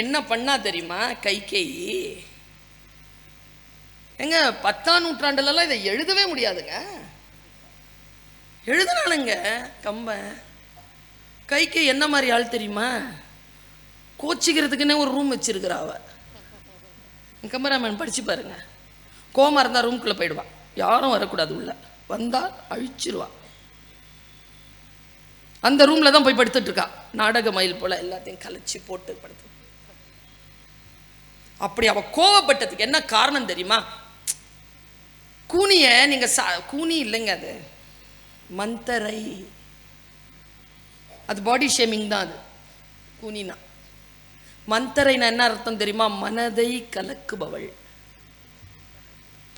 என்ன பண்ணா தெரியுமா கைகேயி? எங்க 10ஆம் நூற்றாண்டுலலாம் இதை எழுதவே முடியாதுங்க. எழுதுனானுங்க கம்பன். கைகேயி என்ன மாதிரி ஆள் தெரியுமா? கோச்சிக்கிறதுக்குன்னே ஒரு ரூம் வச்சிருக்கிறா அவ. கம்பராமாயணம் படிச்சு பாருங்க. கோமா இருந்தா ரூம்குள்ள போயிடுவான், யாரும் வரக்கூடாது, உள்ள வந்தா அழிச்சிருவா. அந்த ரூம்ல தான் போய் படுத்துட்டு இருக்கா, நாடக மயில் போல எல்லாத்தையும் கலைச்சி போட்டு படுத்து. அப்படி அவ கோவப்பட்டதுக்கு என்ன காரணம் தெரியுமா? கூனிய நீங்க கூனி இல்லைங்க, அது மந்தரை, அது பாடி ஷேமிங் தான். அது கூனினா மந்தரைனா என்ன அர்த்தம் தெரியுமா? மனதை கலக்குபவள்.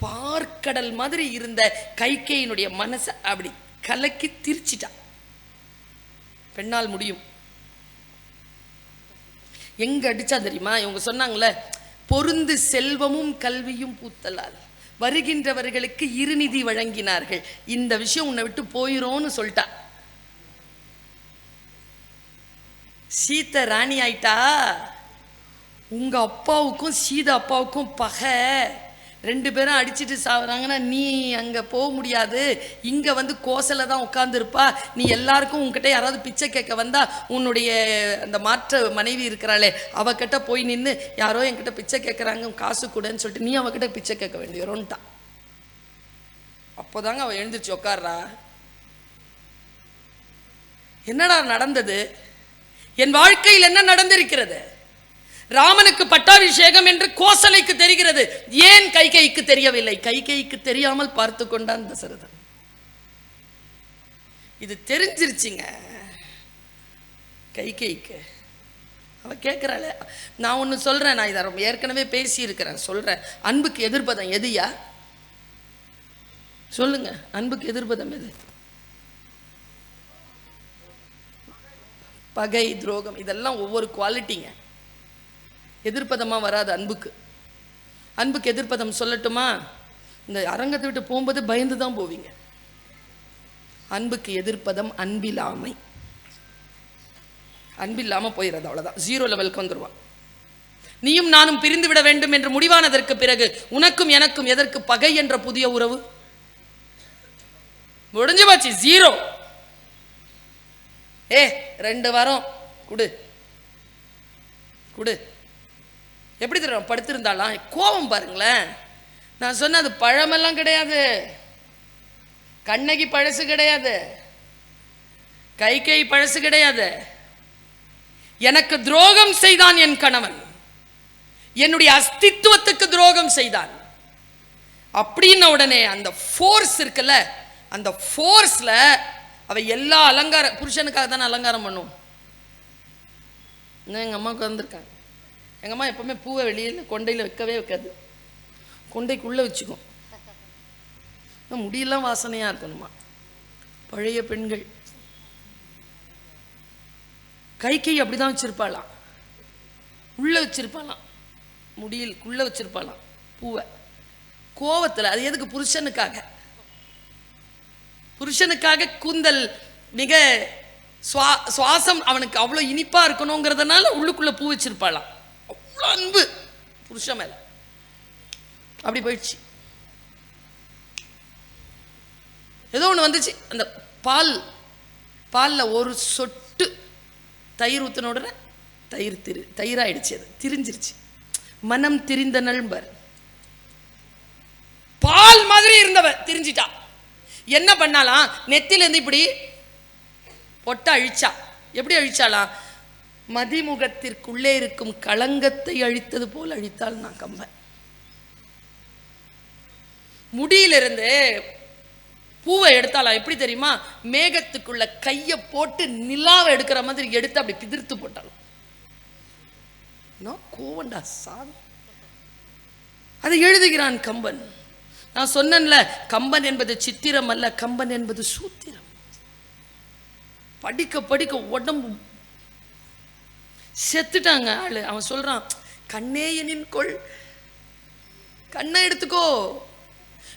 பார்க்கடல் மாதிரி இருந்த கைகேயினுடைய மனசை அப்படி கலக்கி திரிச்சிட்டா. பெண்ணால் முடியும். எங்க அடிச்சா தெரியுமா? இவங்க சொன்னாங்களே, பொருந்து செல்வமும் கல்வியும் பூத்தலால் வருகின்றவர்களுக்கு இருநிதி வழங்கினார்கள். இந்த விஷயம் உன்னை விட்டு போயிரோன்னு சொல்லிட்டா. சீதை ராணி ஆயிட்டா. உங்க அப்பாவுக்கும் சீதா அப்பாவுக்கும் பகை, 2 பேரும் அடிச்சுட்டு சாவுறாங்கன்னா நீ அங்க போக முடியாது, இங்க வந்து கோசல தான் உட்கார்ந்துருப்பா. நீ எல்லாருக்கும் உங்ககிட்ட யாராவது பிச்சை கேட்க வந்தா உன்னுடைய அந்த மாற்ற மனைவி இருக்கிறாளே அவகிட்ட போய் நின்று, யாரோ என்கிட்ட பிச்சை கேட்கறாங்க காசு கூடன்னு சொல்லிட்டு நீ அவகிட்ட பிச்சை கேட்க வேண்டியரோன்ட்டா. அப்போதாங்க அவ எழுந்திருச்சு உட்கார்றா. என்னடா நடந்தது? என் வாழ்க்கையில் என்ன நடந்திருக்கிறது? ராமனுக்கு பட்டாபிஷேகம் என்று கோசலைக்கு தெரிகிறது, ஏன் கைகேயிக்கு தெரியவில்லை? கைகேயிக்கு தெரியாமல் பார்த்து கொண்டான் தசரதன். இது தெரிஞ்சிருச்சுங்க கைகேயிக்கு. அவ கேட்கிறாள். நான் ஒன்று சொல்றேன், நான் இதை ஏற்கனவே பேசி இருக்கிறேன், சொல்றேன். அன்புக்கு எதிர்ப்பதம் எதுயா? சொல்லுங்க, அன்புக்கு எதிர்ப்பதம் எது? பகை, துரோகம், இதெல்லாம் ஒவ்வொரு குவாலிட்டிங்க. எதிர்ப்பதமாக வராது அன்புக்கு. அன்புக்கு எதிர்ப்பதம் சொல்லட்டுமா? இந்த அரங்கத்தை விட்டு போகும்போது பயந்து தான் போவீங்க. அன்புக்கு எதிர்ப்பதம் அன்பில்லாமை. அன்பில்லாமல் போயிடுறது, அவ்வளோதான். 0 லெவலுக்கு வந்துடுவான். நீயும் நானும் பிரிந்து விட வேண்டும் என்று முடிவானதற்கு பிறகு உனக்கும் எனக்கும் எதற்கு பகை என்ற புதிய உறவு? முடிஞ்சு போச்சு, 0. 2 வாரம் குடு குடு. எப்படி தெரியும் படுத்திருந்தாலாம்? கோபம் பாருங்களேன். நான் சொன்ன அது பழமெல்லாம் கிடையாது, கண்ணகி பழசு கிடையாது, கைகேயி பழசு கிடையாது. எனக்கு துரோகம் செய்தான் என் கணவன், என்னுடைய அஸ்தித்துவத்துக்கு துரோகம் செய்தான் அப்படின்ன உடனே அந்த ஃபோர்ஸ் இருக்குல்ல, அந்த ஃபோர்ஸ்ல அவ எல்லா அலங்காரம், புருஷனுக்காக தானே அலங்காரம் பண்ணும். எங்கள் அம்மாவுக்கு வந்திருக்காங்க. எங்கள் அம்மா எப்பவுமே பூவை வெளியில் கொண்டையில் வைக்கவே வைக்காது, கொண்டைக்குள்ளே வச்சுக்கும். முடியெல்லாம் வாசனையாக இருக்கணுமா. பழைய பெண்கள். கைகேயி அப்படிதான் வச்சிருப்பாளாம், உள்ளே வச்சிருப்பாளாம், முடியலுக்குள்ளே வச்சிருப்பாளாம் பூவை. கோவத்தில். அது எதுக்கு? புருஷனுக்காக. புருஷனுக்காக கூந்தல் மிக சுவாசம் அவனுக்கு அவ்வளோ இனிப்பா இருக்கணுங்கிறதுனால உள்ளுக்குள்ள பூ வச்சிருப்பாளாம். அவ்வளோ அன்பு புருஷன் மேல. அப்படி போயிடுச்சு. ஏதோ ஒன்று வந்துச்சு, அந்த பாலில் ஒரு சொட்டு தயிர் ஊற்றின உடனே தயிராயிடுச்சு. அது திரிஞ்சிருச்சு. மனம் திரிந்த நண்பர். பால் மாதிரி இருந்தவ திரிஞ்சிட்டா. என்ன பண்ணாலாம்? நெத்திலேருந்து இப்படி பொட்ட அழிச்சா. எப்படி அழிச்சாலாம்? மதிமுகத்திற்குள்ளே இருக்கும் களங்கத்தை அழித்தது போல் அழித்தாள் நான் கம்பன். முடியிலிருந்து பூவை எடுத்தாலாம். எப்படி தெரியுமா? மேகத்துக்குள்ள கையை போட்டு நிலாவை எடுக்கிற மாதிரி எடுத்து அப்படி பிதிர்த்து போட்டாலும். கோவண்டா சாமி. அதை எழுதுகிறான் கம்பன். நான் சொன்னேன்ல, கம்பன் என்பது சித்திரம் அல்ல, கம்பன் என்பது சூத்திரம். படிக்க படிக்க உடம்பு செத்துட்டாங்க ஆளு. அவன் சொல்றான், கண்ணே எனின் கொள், கண்ணை எடுத்துக்கோ,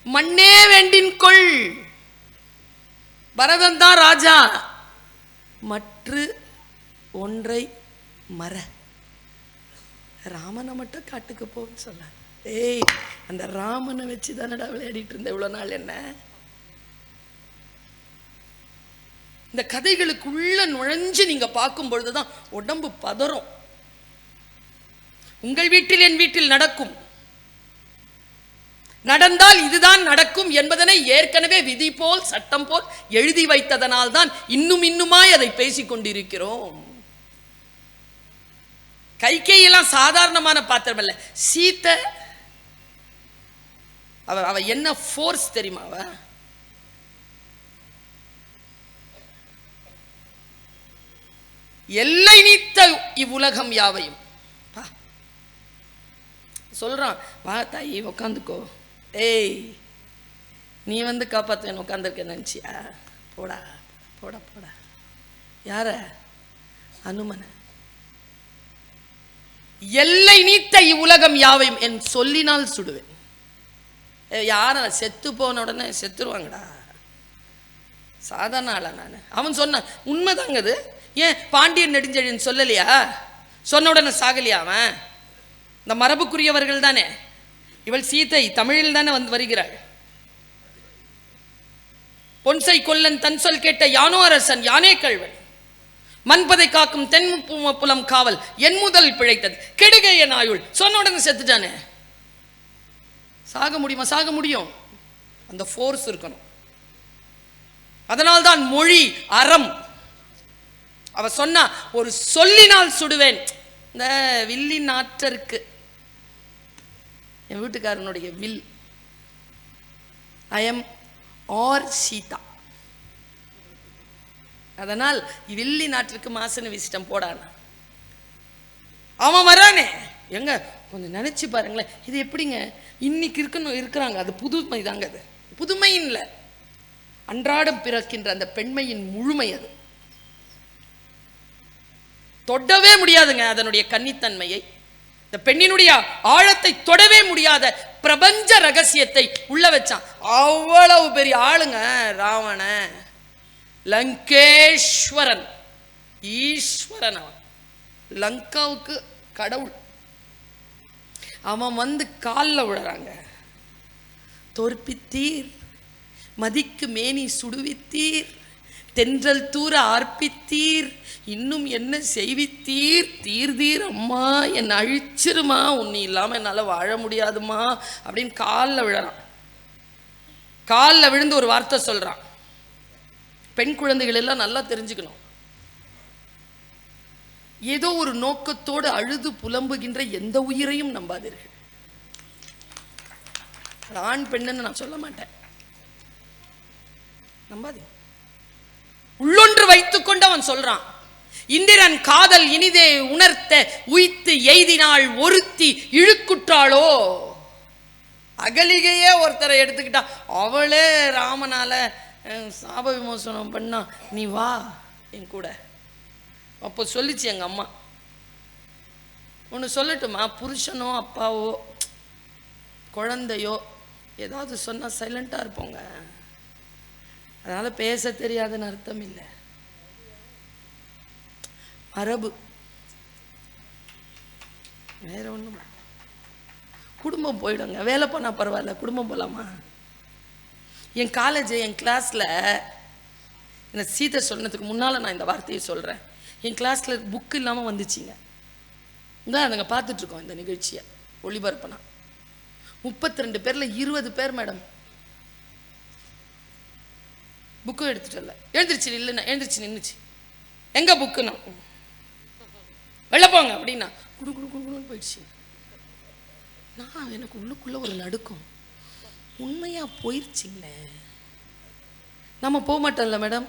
மண்ணே வேண்டின் கொள், பரதன் தான் ராஜா, மற்ற ஒன்றை மற. ராமனை மட்டும் காட்டுக்கு போன்னு சொல்ல. ஏய், அந்த ராமனை வச்சு தானடா விளையாடிட்டு இருந்த இவ்வளோ நாள். என்ன இந்த கதைகளுக்குள்ள நுழைஞ்சு நீங்க பார்க்கும் பொழுதுதான் உடம்பு பதறும். உங்கள் வீட்டில் என் வீட்டில் நடக்கும், நடந்தால் இதுதான் நடக்கும் என்பதனை ஏற்கனவே விதி போல் சட்டம் போல் எழுதி வைத்ததனால் தான் இன்னுமாய் அதை பேசிக் கொண்டிருக்கிறோம். கைகேயெல்லாம் சாதாரணமான பாத்திரம் அல்ல. சீத்தை அவ என்ன ஃபோர்ஸ் தெரியுமா? அவ எல்லை நீத்த இவ்வுலகம் யாவையும் சொல்றான். வா தாயி உட்காந்துக்கோ. ஏய், நீ வந்து காப்பாத்த உட்காந்துருக்க நினைச்சியா? போடா போடா போடா. யார? அனுமன. எல்லை நீத்த இவ்வுலகம் யாவையும் என் சொல்லினால் சுடுவேன். யார? செத்து போன உடனே செத்துருவாங்கடா, சாதாரண ஆளா நான்? அவன் சொன்ன உண்மைதாங்க அது. ஏன் பாண்டியன் நெடுஞ்செழியன் சொல்லலையா? சொன்ன உடனே சாகலையா அவன்? இந்த மரபுக்குரியவர்கள் தானே. இவள் சீதை தமிழில் தானே வந்து வருகிறாள். பொன்சை கொல்லன் தன் சொல் கேட்ட யானோ அரசன் யானே கள்வன், மண்பதை காக்கும் தென் புலம் காவல் என் முதல் பிழைத்தது கெடுகைய நாயுள். சொன்ன உடனே செத்துட்டானே. சாக முடியுமா? சாக முடியும். அந்த ஃபோர்ஸ் இருக்கணும். அதனால்தான் மொழி அறம். அவ சொன்னா ஒரு சொல்லினால் சுடுவேன். இந்த வில்லின் ஆற்றருக்கு என் வீட்டுக்காரனுடைய வில் ஐ எம் ஆர் சீதா. அதனால் வில்லி நாட்டிற்கு மாசன விசிட்டம் போடான. அவன் வரானே எங்க கொஞ்சம் நினைச்சு பாருங்களேன். இது எப்படிங்க இன்னைக்கு இருக்கிறாங்க? அது புதுமை தாங்க. அது புதுமையின் இல்லை, அன்றாடம் பிறக்கின்ற அந்த பெண்மையின் முழுமை. அது தொடவே முடியாதுங்க அதனுடைய கன்னித்தன்மையை. இந்த பெண்ணினுடைய ஆழத்தை தொடவே முடியாத பிரபஞ்ச ரகசியத்தை உள்ள வச்சான். அவ்வளவு பெரிய ஆளுங்க ராவண. லங்கேஸ்வரன், ஈஸ்வரன். அவன் லங்காவுக்கு கடவுள். அவன் வந்து காலில் விடுறாங்க. தோற்பித்தீர், மதிக்கு மேனி சுடுவித்தீர், தென்றல் தூர ஆர்ப்பித்தீர், இன்னும் என்ன செய்வித்தீர், தீர்தீர் அம்மா, என்னை அழிச்சிருமா, உன்னை இல்லாமல் என்னால் வாழ முடியாதுமா அப்படின்னு காலில் விழறான். காலில் விழுந்து ஒரு வார்த்தை சொல்றான். பெண் குழந்தைகள் எல்லாம் நல்லா தெரிஞ்சுக்கணும். ஏதோ ஒரு நோக்கத்தோடு அழுது புலம்புகின்ற எந்த உயிரையும் நம்பாதீர்கள். ஆண் பெண்ணுன்னு நான் சொல்ல மாட்டேன், நம்பாதீங்க. உள்ளொன்று வைத்துக் கொண்டு அவன் சொல்றான். இந்திரன் காதல் இனிதே உணர்த்த உய்த்து எய்தினாள் ஒருத்தி இழுக்குற்றாளோ. அகலிகையே ஒருத்தரை எடுத்துக்கிட்டா, அவளே ராமனால சாப விமோசனம் பண்ணா, நீ வா என் கூட. அப்போ சொல்லிச்சு எங்க அம்மா, ஒன்று சொல்லட்டுமா, புருஷனோ அப்பாவோ குழந்தையோ ஏதாவது சொன்னா சைலண்டா இருப்போங்க. அதனால பேச தெரியாதுன்னு அர்த்தம் இல்லை. மரபு வேற ஒண்ணும். குடும்பம் போயிடுங்க. வேலை போனா பரவாயில்ல, குடும்பம் போலாமா? என் காலேஜ், என் கிளாஸ்ல என்ன சீதை சொன்னதுக்கு முன்னால நான் இந்த வார்த்தையை சொல்றேன். என் கிளாஸ்ல புக் இல்லாம வந்துச்சிங்க. தான் அதுங்க பார்த்துட்டு இருக்கோம் இந்த நிகழ்ச்சியை ஒளிபரப்புனா. 32 பேர்ல 20 பேர் மேடம் புக்கும் எடுத்துட்டல. எழுந்திருச்சு இல்லைன்னா எழுந்திருச்சு நின்றுச்சு. எங்க புக்குன்னா வெளில போங்க அப்படின்னா குடு குடு குடுன்னு போயிடுச்சு. நான் எனக்கு உள்ளுக்குள்ள ஒரு நடுக்கம். உண்மையா போயிடுச்சிங்களே. நம்ம போக மாட்டோம்ல மேடம்,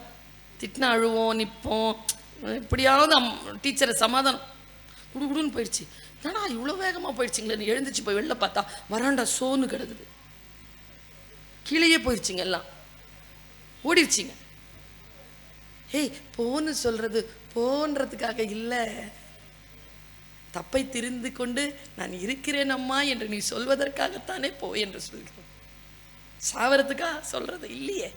திட்டினா அழுவோம், நிற்போம், எப்படியாவது டீச்சரை சமாதானம். குடு குடுன்னு போயிடுச்சு. ஏன்னா இவ்வளோ வேகமாக போயிடுச்சிங்களேன்னு எழுந்துச்சு போய் வெளில பார்த்தா வராண்டா சோன்னு கிடக்குது. கீழேயே போயிடுச்சிங்க, எல்லாம் ஓடிடுச்சிங்க. ஏய், போன்னு சொல்றது போன்றதுக்காக இல்லை, தப்பை திரிந்து கொண்டு நான் இருக்கிறேன் அம்மா என்று நீ சொல்வதற்காகத்தானே போ என்று சொல்கிறோம். சாவறதுக்கா சொல்றது இல்லையே.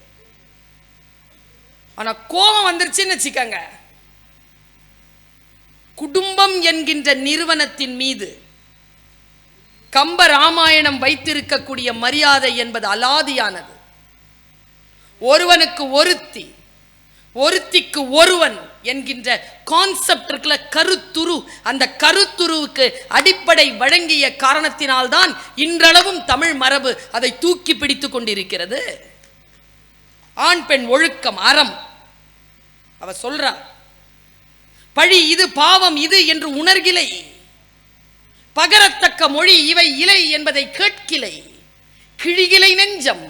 ஆனா கோபம் வந்துருச்சுன்னு வச்சுக்கங்க, குடும்பம் என்கின்ற நிறுவனத்தின் மீது கம்ப ராமாயணம் வைத்திருக்கக்கூடிய மரியாதை என்பது அலாதியானது. ஒருவனுக்கு ஒருத்தி, ஒருத்திக்கு ஒருவன் என்கின்ற கான்செப்ட் இருக்குல்ல, கருத்துரு, அந்த கருத்துருவுக்கு அடிப்படை வழங்கிய காரணத்தினால்தான் இன்றளவும் தமிழ் மரபு அதை தூக்கி பிடித்துக் கொண்டிருக்கிறது. ஆண் பெண் ஒழுக்கம், அறம். அவ சொல்றா, பழி இது, பாவம் இது என்று உணர்கிலை, பகரத்தக்க மொழி இவை இலை என்பதை கேட்கிலை, கிழிகிலை நெஞ்சம்,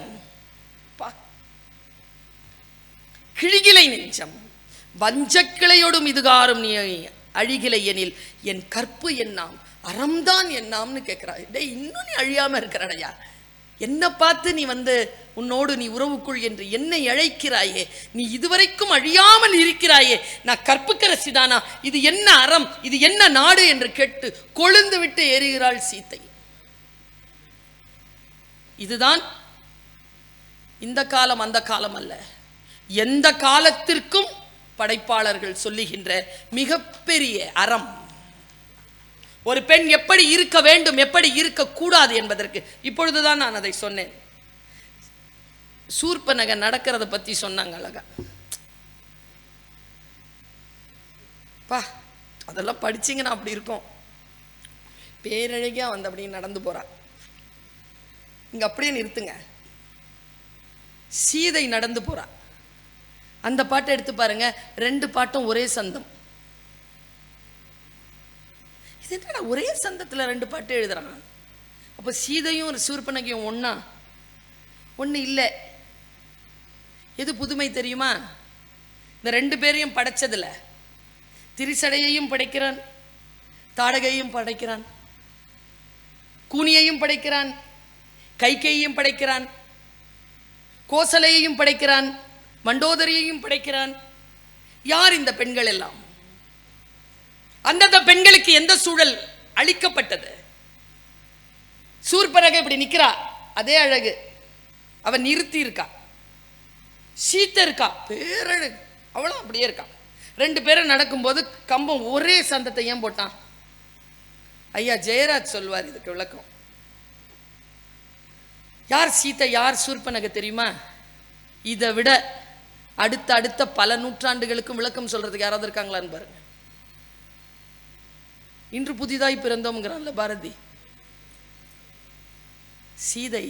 கிழிகிலை நெஞ்சம், வஞ்சக்கிளையோடும் இதுகாரும் நீ அழிகிலை எனில் என் கற்பு என்னாம், அறம்தான் என்னாம்னு கேட்கிறா. டேய், இன்னும் நீ அழியாம இருக்கிறடையா? என்ன பார்த்து நீ உன்னோடு நீ உறவுக்குள் என்று என்னை அழைக்கிறாயே, நீ இதுவரைக்கும் அழியாமல் இருக்கிறாயே, நான் கற்புக்கரசிதானா, இது என்ன அறம், இது என்ன நாடு என்று கேட்டு கொழுந்து விட்டு ஏறுகிறாள் சீத்தை. இதுதான் இந்த காலம் அந்த காலம் அல்ல, எந்த காலத்திற்கும் படைப்பாளர்கள் சொல்லுகின்ற மிகப்பெரிய அறம். ஒரு பெண் எப்படி இருக்க வேண்டும், எப்படி இருக்கக்கூடாது என்பதற்கு இப்பொழுதுதான் நான் அதை சொன்னேன். சூர்பனக நடக்கிறத பத்தி சொன்னாங்க அழகா. பா, அதெல்லாம் படிச்சீங்கன்னா அப்படி இருக்கும். பேரழகியா அப்படியே நடந்து போறா. இங்க அப்படியே நிறுத்துங்க. சீதை நடந்து போறா. அந்த பாட்டை எடுத்து பாருங்க, 2 பாட்டும் ஒரே சந்தம். இது என்னடா ஒரே சந்தத்துல 2 பாட்டு எழுதுறான்? அப்ப சீதையும் சூர்பனகையும் ஒண்ணா? ஒண்ணு இல்லை. எது புதுமை தெரியுமா? இந்த 2 பேரையும் படைச்சதுல திரிசடையையும் படைக்கிறான், தாடகையும் படைக்கிறான், கூனியையும் படைக்கிறான், கைகையையும் படைக்கிறான், கோசலையையும் படைக்கிறான், மண்டோதரியையும் படைக்கிறான். யார் இந்த பெண்கள் எல்லாம்? அந்தந்த பெண்களுக்கு எந்த சூழல் அளிக்கப்பட்டது? சூர்பனகை இப்படி நிக்கிறா, அதே அழகு, அவன் நிறுத்தி இருக்கா. சீத்தை இருக்கா, பேரழகு, அவளும் அப்படியே இருக்கா. 2 பேரும் நடக்கும்போது கம்பம் ஒரே சந்தத்தை ஏன் போட்டான்? ஐயா ஜெயராஜ் சொல்வார் இதுக்கு விளக்கம். யார் சீத்தை, யார் சூர்பனகை தெரியுமா? இதை விட அடுத்த பல நூற்றாண்டுகளுக்கும் விளக்கம் சொல்றதுக்கு யாராவது இருக்காங்களான்னு பாருங்க. இன்று புதிதாய் பிறந்தோம்ங்கிறான்ல பாரதி. சீதை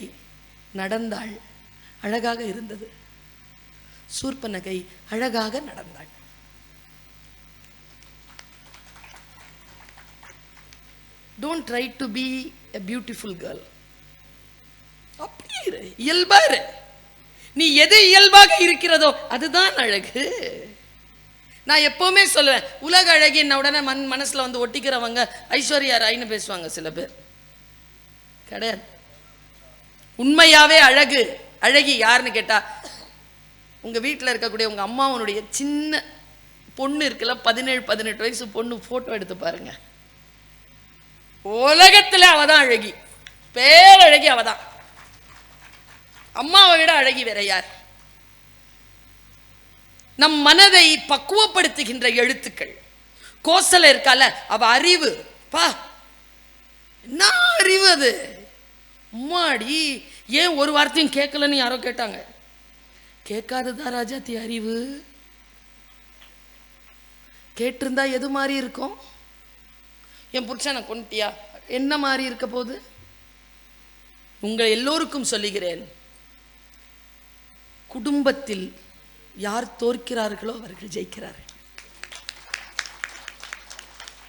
நடந்தாள், அழகாக இருந்தது. சூர்பனகை அழகாக நடந்தாள். Don't try to be a beautiful girl. அப்படியே இரு, இயல்பா இரு. நீ எது இயல்பாக இருக்கிறதோ அதுதான் அழகு. நான் எப்பவுமே சொல்லுவேன், உலக அழகி என்ன உடனே மனசுல ஒட்டிக்கிறவங்க ஐஸ்வர்யா ராய்னு பேசுவாங்க சில பேர். கிடையாது. உண்மையாவே அழகு, அழகி யாருன்னு கேட்டா, உங்க வீட்டில் இருக்கக்கூடிய உங்க அம்மாவனுடைய சின்ன பொண்ணு இருக்குல்ல, 17-18 வயசு பொண்ணு, போட்டோ எடுத்து பாருங்க. உலகத்துல அவதான் அழகி, பேரழகி அவதான். அம்மாவை விட அழகி வேற யார்? நம் மனதை பக்குவப்படுத்துகின்ற எழுத்துக்கள். கோசல இருக்கால, அவ அறிவு, பா என்ன அறிவு அது! அம்மாடி, ஏன் ஒரு வார்த்தையும் கேட்கலன்னு யாரோ கேட்டாங்க. கேட்காததா ராஜாத்தி அறிவு? கேட்டிருந்தா எது மாதிரி இருக்கும்? என் புருஷனை கொண்டுட்டியா, என்ன மாதிரி இருக்க போது? உங்கள் எல்லோருக்கும் சொல்லுகிறேன், குடும்பத்தில் யார் தோற்கிறார்களோ அவர்கள் ஜெயிக்கிறார்கள்.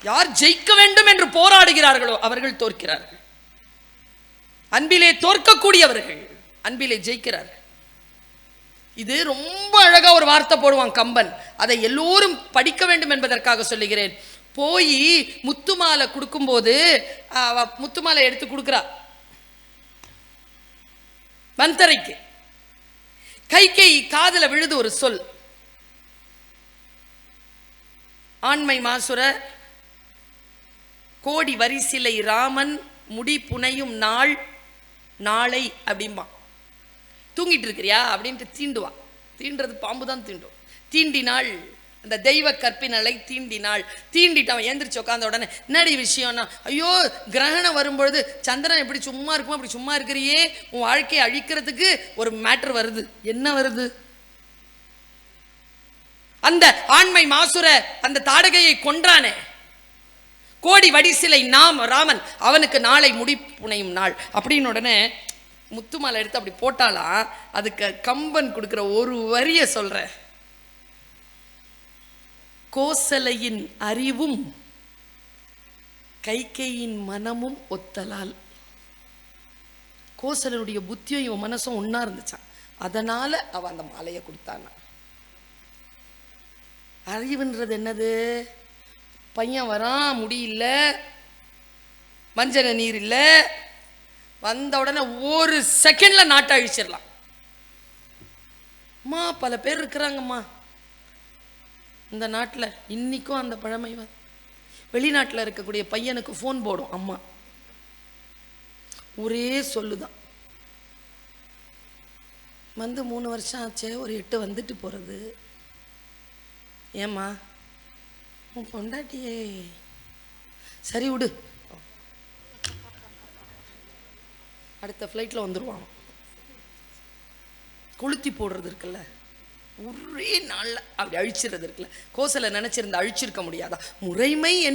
யார் ஜெயிக்க வேண்டும் என்று போராடுகிறார்களோ அவர்கள் தோற்கிறார்கள். அன்பிலே தோற்கக்கூடியவர்கள் அன்பிலே ஜெயிக்கிறார்கள். இது ரொம்ப அழகா ஒரு வார்த்தை போடுவான் கம்பன், அதை எல்லோரும் படிக்க வேண்டும் என்பதற்காக சொல்லுகிறேன். போய் முத்துமாலை கொடுக்கும்போது முத்துமாலை எடுத்து கொடுக்கிறா மந்தரைக்கு. கைகை காதல விழுது ஒரு சொல், ஆண்மை மாசுர கோடி வரிசிலை ராமன் முடி புனையும் நாள் நாளை அப்படிம்பா. தூங்கிட்டு இருக்கிறியா அப்படின்ட்டு தீண்டுவா. தீண்டுறது பாம்பு தான் தீண்டும். தீண்டினாள் அந்த தெய்வ கற்பினலை தீண்டினாள். தீண்டிட்டான். ஏந்திரிச்சு உட்காந்த உடனே என்னடி விஷயம்னா, ஐயோ கிரகணம் வரும்பொழுது சந்திரன் எப்படி சும்மா இருக்குமோ அப்படி சும்மா இருக்கிறியே, உன் வாழ்க்கையை அழிக்கிறதுக்கு ஒரு மேட்ரு வருது. என்ன வருது? அந்த ஆண்மை மாசுர அந்த தாடகையை கொன்றானே, கோடி வடிசிலை ராமன், அவனுக்கு நாளை முடிப்புனையும் நாள் அப்படின்னு உடனே முத்துமாலை எடுத்து அப்படி போட்டாலாம். அதுக்கு கம்பன் கொடுக்குற ஒரு வரிய சொல்ற, கோசலையின் அறிவும் கைகையின் மனமும் ஒத்தலால். கோசலனுடைய புத்தியும் இவன் மனசும் ஒன்னா இருந்துச்சான், அதனால அவ அந்த மாலையை கொடுத்தான. அறிவுன்றது என்னது? பையன் வரான், முடியல, மஞ்சள் நீர் இல்லை, வந்த உடனே ஒரு செகண்ட்ல நாட்டை அழிச்சிடலாம். அம்மா பல பேர் இருக்கிறாங்கம்மா இந்த நாட்டில் இன்னைக்கும். அந்த பழமை வெளிநாட்டில் இருக்கக்கூடிய பையனுக்கு ஃபோன் போடும் அம்மா, ஒரே சொல்லுதான், வந்து 3 வருஷம் ஆச்சே, ஒரு 8 வந்துட்டு போகிறது. ஏம்மா உன் பொண்டாட்டியே, சரி விடு, அடுத்த ஃப்ளைட்டில் வந்துடுவான். கொளுத்தி போடுறது இருக்குல்ல, ஒரே நாளில் அப்படி அழிச்சிடுறது இருக்குல்ல. கோசலை நினச்சிருந்தா அழிச்சிருக்க முடியாதா? முறைமை